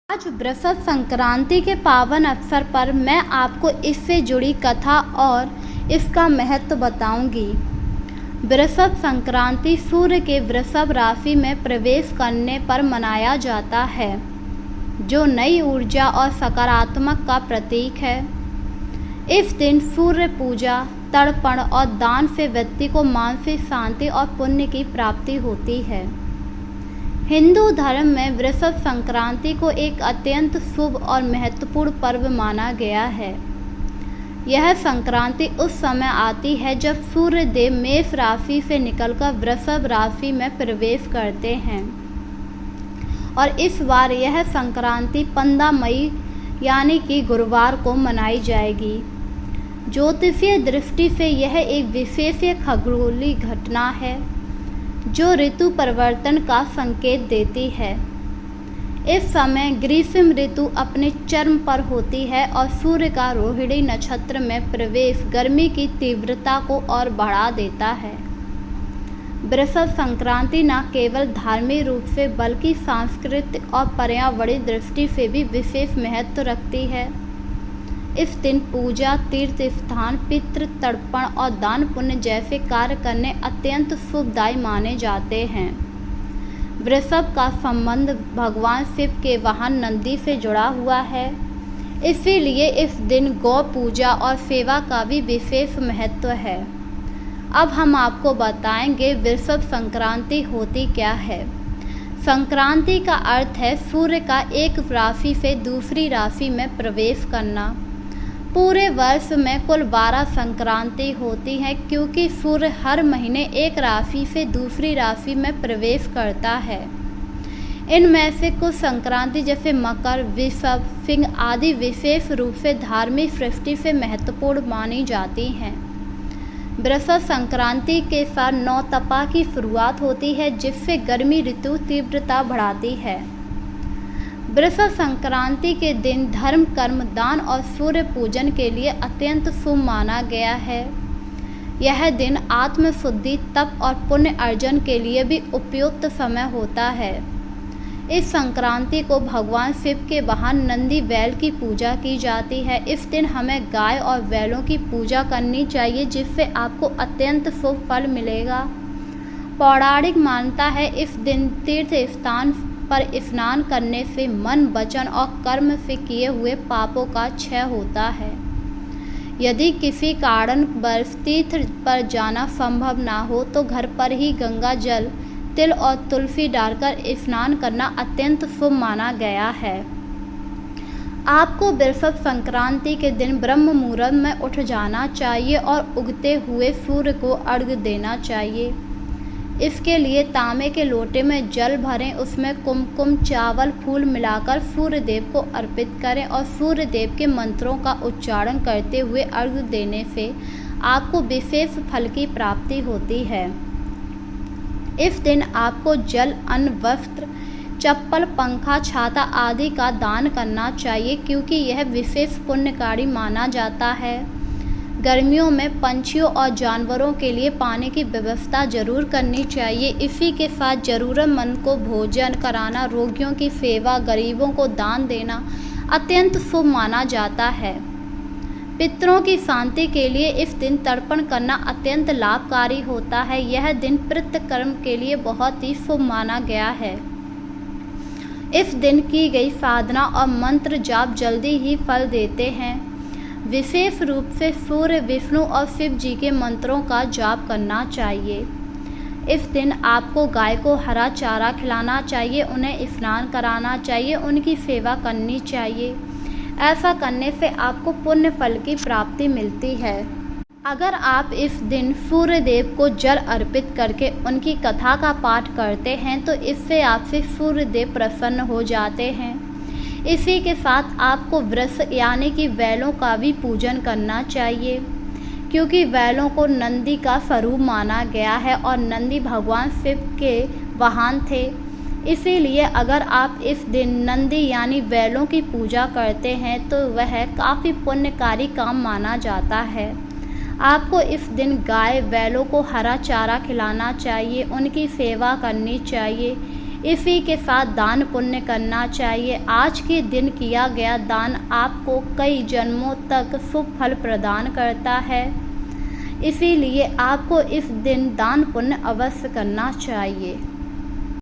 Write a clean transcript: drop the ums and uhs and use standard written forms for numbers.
आज वृषभ संक्रांति के पावन अवसर पर मैं आपको इससे जुड़ी कथा और इसका महत्व बताऊंगी। वृषभ संक्रांति सूर्य के वृषभ राशि में प्रवेश करने पर मनाया जाता है, जो नई ऊर्जा और सकारात्मक का प्रतीक है। इस दिन सूर्य पूजा, तर्पण और दान से व्यक्ति को मानसिक शांति और पुण्य की प्राप्ति होती है। हिंदू धर्म में वृषभ संक्रांति को एक अत्यंत शुभ और महत्वपूर्ण पर्व माना गया है। यह संक्रांति उस समय आती है जब सूर्य देव मेष राशि से निकलकर वृषभ राशि में प्रवेश करते हैं और इस बार यह संक्रांति 15 मई यानी कि गुरुवार को मनाई जाएगी। ज्योतिषीय दृष्टि से यह एक विशेष खगोलीय घटना है जो ऋतु परिवर्तन का संकेत देती है। इस समय ग्रीष्म ऋतु अपने चरम पर होती है और सूर्य का रोहिणी नक्षत्र में प्रवेश गर्मी की तीव्रता को और बढ़ा देता है। वृषभ संक्रांति न केवल धार्मिक रूप से बल्कि सांस्कृतिक और पर्यावरणीय दृष्टि से भी विशेष महत्व रखती है। इस दिन पूजा, तीर्थ स्थान, पितृ तर्पण और दान पुण्य जैसे कार्य करने अत्यंत शुभदायी माने जाते हैं। वृषभ का संबंध भगवान शिव के वाहन नंदी से जुड़ा हुआ है, इसीलिए इस दिन गौ पूजा और सेवा का भी विशेष महत्व है। अब हम आपको बताएंगे वृषभ संक्रांति होती क्या है। संक्रांति का अर्थ है सूर्य का एक राशि से दूसरी राशि में प्रवेश करना। पूरे वर्ष में कुल 12 संक्रांति होती हैं क्योंकि सूर्य हर महीने एक राशि से दूसरी राशि में प्रवेश करता है। इनमें से कुछ संक्रांति जैसे मकर, वृषभ, सिंह आदि विशेष रूप से धार्मिक दृष्टि से महत्वपूर्ण मानी जाती हैं। वृषभ संक्रांति के साथ नौतपा की शुरुआत होती है जिससे गर्मी ऋतु तीव्रता बढ़ाती है। वृषभ संक्रांति के दिन धर्म, कर्म, दान और सूर्य पूजन के लिए अत्यंत शुभ माना गया है। यह दिन आत्मशुद्धि, तप और पुण्य अर्जन के लिए भी उपयुक्त समय होता है। इस संक्रांति को भगवान शिव के वाहन नंदी बैल की पूजा की जाती है। इस दिन हमें गाय और बैलों की पूजा करनी चाहिए जिससे आपको अत्यंत शुभ फल मिलेगा। पौराणिक मान्यता है इस दिन तीर्थ स्थान पर स्नान करने से मन, वचन और कर्म से किए हुए पापों का क्षय होता है। यदि किसी कारणवश तीर्थ पर जाना संभव ना हो तो घर पर ही गंगा जल, तिल और तुलसी डालकर स्नान करना अत्यंत शुभ माना गया है। आपको वृषभ संक्रांति के दिन ब्रह्म मुहूर्त में उठ जाना चाहिए और उगते हुए सूर्य को अर्घ्य देना चाहिए। इसके लिए तांबे के लोटे में जल भरें, उसमें कुमकुम, चावल, फूल मिलाकर सूर्य देव को अर्पित करें और सूर्य देव के मंत्रों का उच्चारण करते हुए अर्घ्य देने से आपको विशेष फल की प्राप्ति होती है। इस दिन आपको जल, अन्न, वस्त्र, चप्पल, पंखा, छाता आदि का दान करना चाहिए क्योंकि यह विशेष पुण्यकारी माना जाता है। गर्मियों में पंछियों और जानवरों के लिए पानी की व्यवस्था जरूर करनी चाहिए। इसी के साथ ज़रूरतमंद को भोजन कराना, रोगियों की सेवा, गरीबों को दान देना अत्यंत शुभ माना जाता है। पितरों की शांति के लिए इस दिन तर्पण करना अत्यंत लाभकारी होता है। यह दिन पितृ कर्म के लिए बहुत ही शुभ माना गया है। इस दिन की गई साधना और मंत्र जाप जल्दी ही फल देते हैं। विशेष रूप से सूर्य, विष्णु और शिव जी के मंत्रों का जाप करना चाहिए। इस दिन आपको गाय को हरा चारा खिलाना चाहिए, उन्हें स्नान कराना चाहिए, उनकी सेवा करनी चाहिए। ऐसा करने से आपको पुण्य फल की प्राप्ति मिलती है। अगर आप इस दिन सूर्य देव को जल अर्पित करके उनकी कथा का पाठ करते हैं तो इससे आपसे सूर्य देव प्रसन्न हो जाते हैं। इसी के साथ आपको वृष यानी कि बैलों का भी पूजन करना चाहिए क्योंकि बैलों को नंदी का स्वरूप माना गया है और नंदी भगवान शिव के वाहन थे। इसीलिए अगर आप इस दिन नंदी यानी बैलों की पूजा करते हैं तो वह काफ़ी पुण्यकारी काम माना जाता है। आपको इस दिन गाय, बैलों को हरा चारा खिलाना चाहिए, उनकी सेवा करनी चाहिए। इसी के साथ दान पुण्य करना चाहिए। आज के दिन किया गया दान आपको कई जन्मों तक शुभ फल प्रदान करता है, इसीलिए आपको इस दिन दान पुण्य अवश्य करना चाहिए।